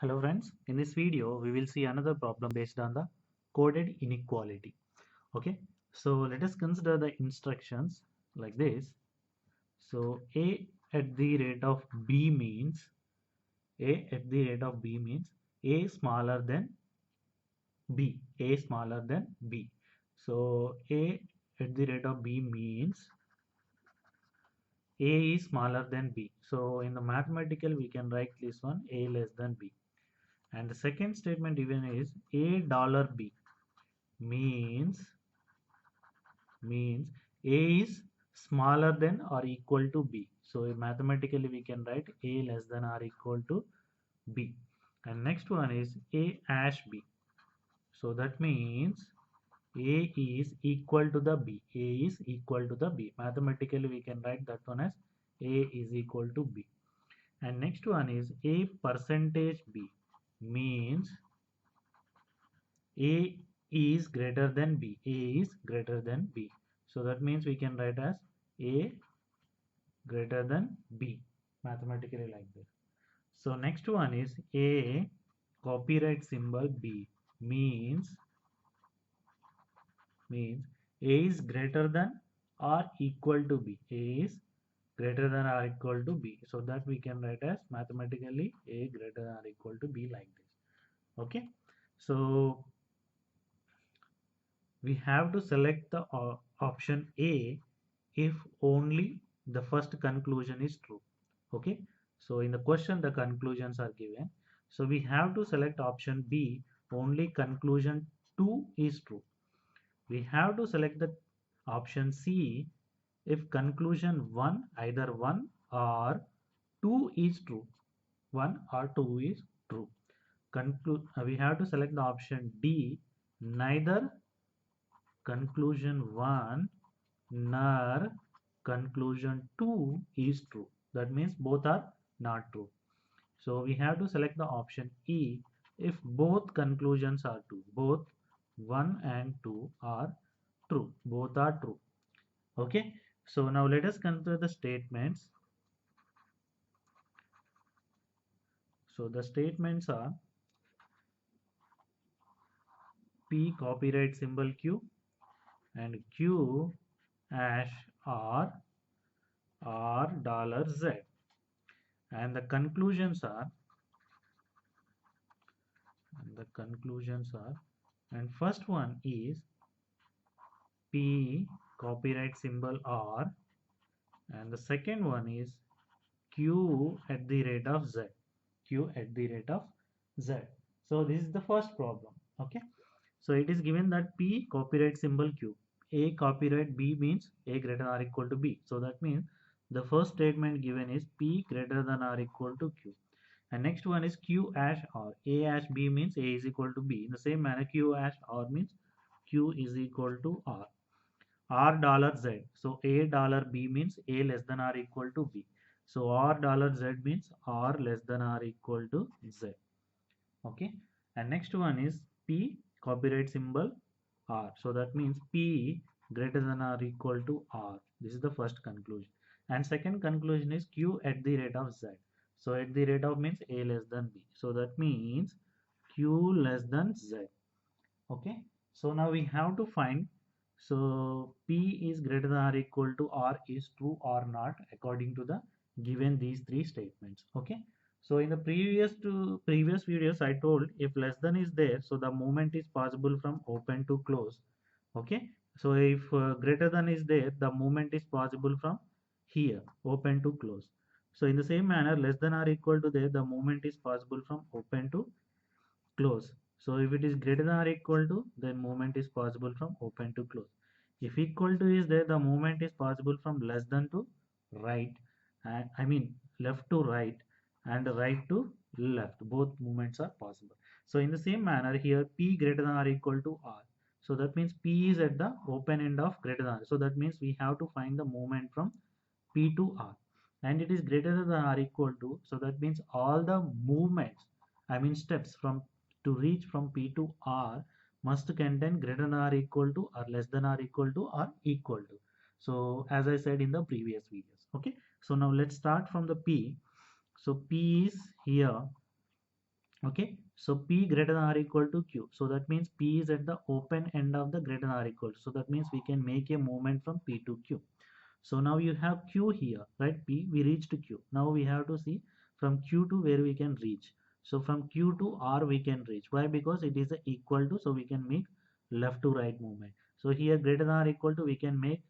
Hello friends, in this video we will see another problem based on the coded inequality. Okay, so let us consider the instructions like this. So a at the rate of b means a smaller than a smaller than b. So a at the rate of b means a is smaller than b. So in the mathematical we can write this one a less than b. And the second statement given is a dollar b means a is smaller than or equal to b. So mathematically we can write a less than or equal to b. And next one is a hash b. So that means a is equal to the b. A is equal to the b. Mathematically we can write that one as a is equal to b. And next one is a percentage b means a is greater than b. A is greater than b. So that means we can write as a greater than b mathematically like this. So next one is a copyright symbol b means a is greater than or equal to b. A is greater than or equal to b. So that we can write as mathematically a greater than or equal to b like this. Okay. So we have to select the option A if only the first conclusion is true. Okay, so in the question the conclusions are given, so we have to select option B only conclusion 2 is true. We have to select the option C if conclusion 1 either 1 or 2 is true. 1 or 2 is true. We have to select the option D neither conclusion 1 nor conclusion 2 is true. That means both are not true. So we have to select the option E if both conclusions are true. Both 1 and 2 are true. Both are true. Okay. So now let us consider the statements. So the statements are P copyright symbol Q and Q hash R dollar Z. And the conclusions are and first one is P copyright symbol R and the second one is Q at the rate of Z. Q at the rate of Z. So this is the first problem. Okay. So it is given that P copyright symbol Q. A copyright B means A greater than or equal to B. So that means the first statement given is P greater than or equal to Q. And next one is Q hash R. A hash B means A is equal to B. In the same manner, Q hash R means Q is equal to R. R dollar Z. So A dollar B means A less than or equal to B. So R dollar Z means R less than or equal to Z. Okay. And next one is P copyright symbol R. So that means P greater than or equal to R. This is the first conclusion. And second conclusion is Q at the rate of Z. So at the rate of means A less than B. So that means Q less than Z. Okay. So now we have to find, so P is greater than or equal to R is true or not according to the given these three statements. Okay. So in the previous videos I told if less than is there, so the movement is possible from open to close. Okay. So if greater than is there, the movement is possible from here open to close. So in the same manner less than or equal to there, the movement is possible from open to close. So if it is greater than or equal to, then movement is possible from open to close. If equal to is there, the movement is possible from less than to right, and I mean left to right and right to left. Both movements are possible. So in the same manner here, P greater than or equal to R. So that means P is at the open end of greater than R. So that means we have to find the movement from P to R. And it is greater than or equal to. So that means all the movements, I mean steps from to reach from P to R must contain greater than or equal to or less than or equal to or equal to. So as I said in the previous videos. Okay. So now let's start from the P. So P is here. Okay, so P greater than or equal to Q, so that means P is at the open end of the greater than or equal to, so that means we can make a movement from P to Q. So now you have Q here, right? P, we reached Q. Now we have to see from Q to where we can reach. So from Q to R we can reach. Why? Because it is equal to, so we can make left to right movement. So here greater than or equal to we can make,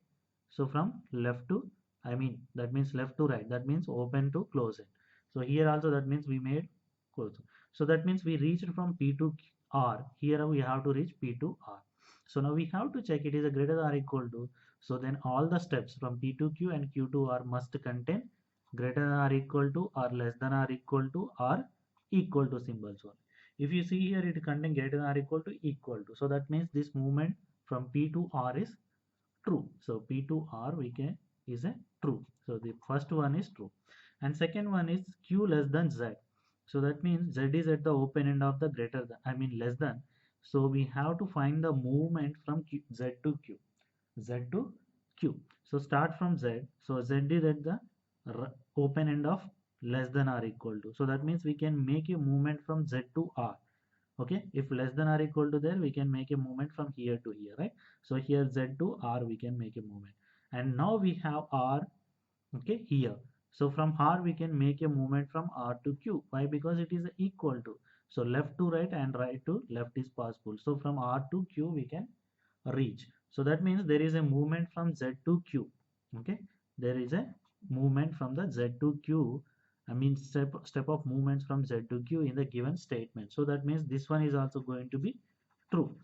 so from left to, that means left to right. That means open to close it. So here also that means we made close. So that means we reached from P to R. Here we have to reach P to R. So now we have to check it is a greater than or equal to. So then all the steps from P to Q and Q to R must contain greater than or equal to or less than or equal to or equal to symbols only. If you see here it contains greater than or equal to equal to. So that means this movement from P to R is true. So P to R we can is a true. So the first one is true. And second one is Q less than Z. So that means Z is at the open end of the greater than, less than. So we have to find the movement from Z to Q. Z to Q. So start from Z. So Z is at the open end of less than or equal to. So that means we can make a movement from Z to R. Okay, if less than or equal to there, we can make a movement from here to here, right? So here Z to R we can make a movement. And now we have R, okay, here. So from R we can make a movement from R to Q. Why? Because it is equal to. So left to right and right to left is possible. So from R to Q we can reach. So that means there is a movement from Z to Q. Okay, there is a movement from the Z to Q. Step of movements from Z to Q in the given statement. So that means this one is also going to be true.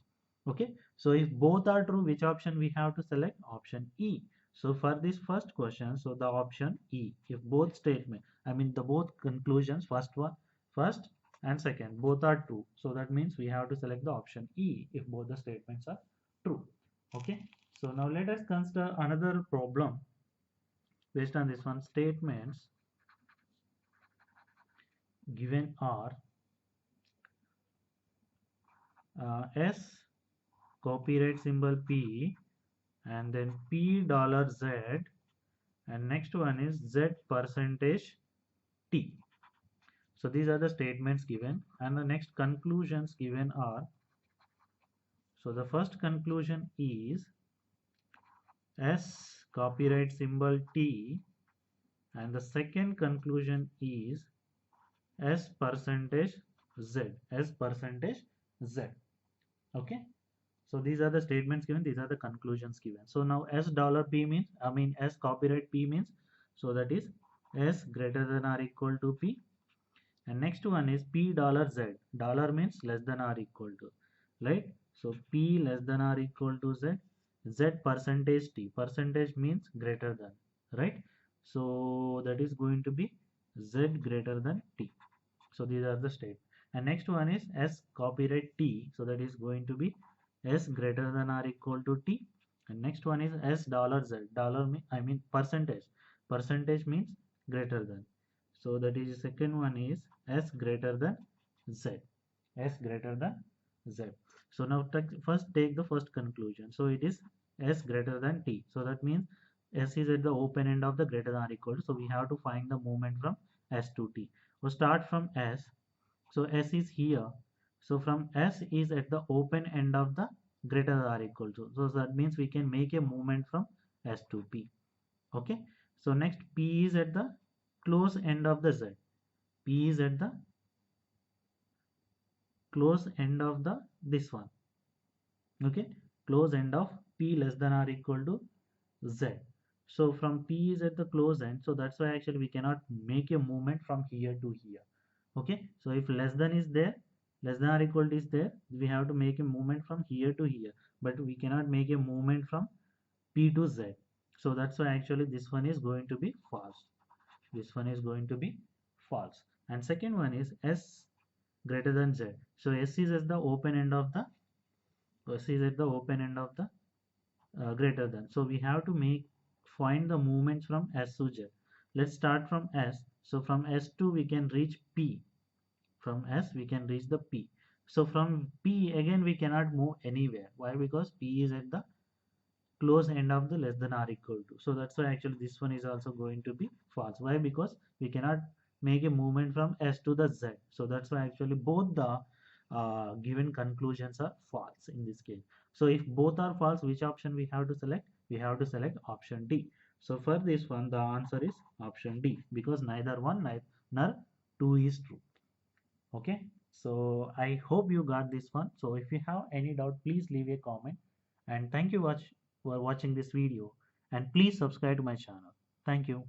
Okay, so if both are true, which option we have to select? Option E. So for this first question, so the option E. If both statement, the both conclusions, first and second, both are true. So that means we have to select the option E if both the statements are true. Okay, so now let us consider another problem based on this one. Statements given are S copyright symbol P and then P dollar Z, and next one is Z percentage T. So these are the statements given, and the next conclusions given are, so the first conclusion is S copyright symbol T, and the second conclusion is S percentage Z, S percentage Z. Okay, so these are the statements given, these are the conclusions given. So now S dollar P means, S copyright P means, so that is S greater than or equal to P. And next one is P dollar Z. Dollar means less than or equal to, right? So P less than or equal to Z. Z percentage T. Percentage means greater than, right? So that is going to be Z greater than T. So these are the state. And next one is S copyright T. So that is going to be S greater than or equal to T. And next one is S dollar Z. Dollar percentage. Percentage means greater than. So that is second one is S greater than Z. S greater than Z. So now first take the first conclusion. So it is S greater than T. So that means S is at the open end of the greater than or equal to. So we have to find the movement from S to T. So start from S. So S is here. So from S is at the open end of the greater than or equal to. So that means we can make a movement from S to P. Okay. So next P is at the close end of the Z. P is at the close end of the this one. Okay. Close end of P less than or equal to Z. So from P is at the close end. So that's why actually we cannot make a movement from here to here. Okay. So if less than is there, less than or equal to is there, we have to make a movement from here to here. But we cannot make a movement from P to Z. So that's why actually this one is going to be false. This one is going to be false. And second one is S greater than Z. So S is at the open end of the greater than. So we have to find the movements from S to Z. Let's start from S. So from S to we can reach P. From S we can reach the P. So from P again we cannot move anywhere. Why? Because P is at the close end of the less than or equal to. So that's why actually this one is also going to be false. Why? Because we cannot make a movement from S to the Z. So that's why actually both the given conclusions are false in this case. So if both are false, which option we have to select? We have to select option D. So for this one, the answer is option D, because neither one nor two is true. Okay, so I hope you got this one. So if you have any doubt, please leave a comment, and thank you for watching this video, and please subscribe to my channel. Thank you.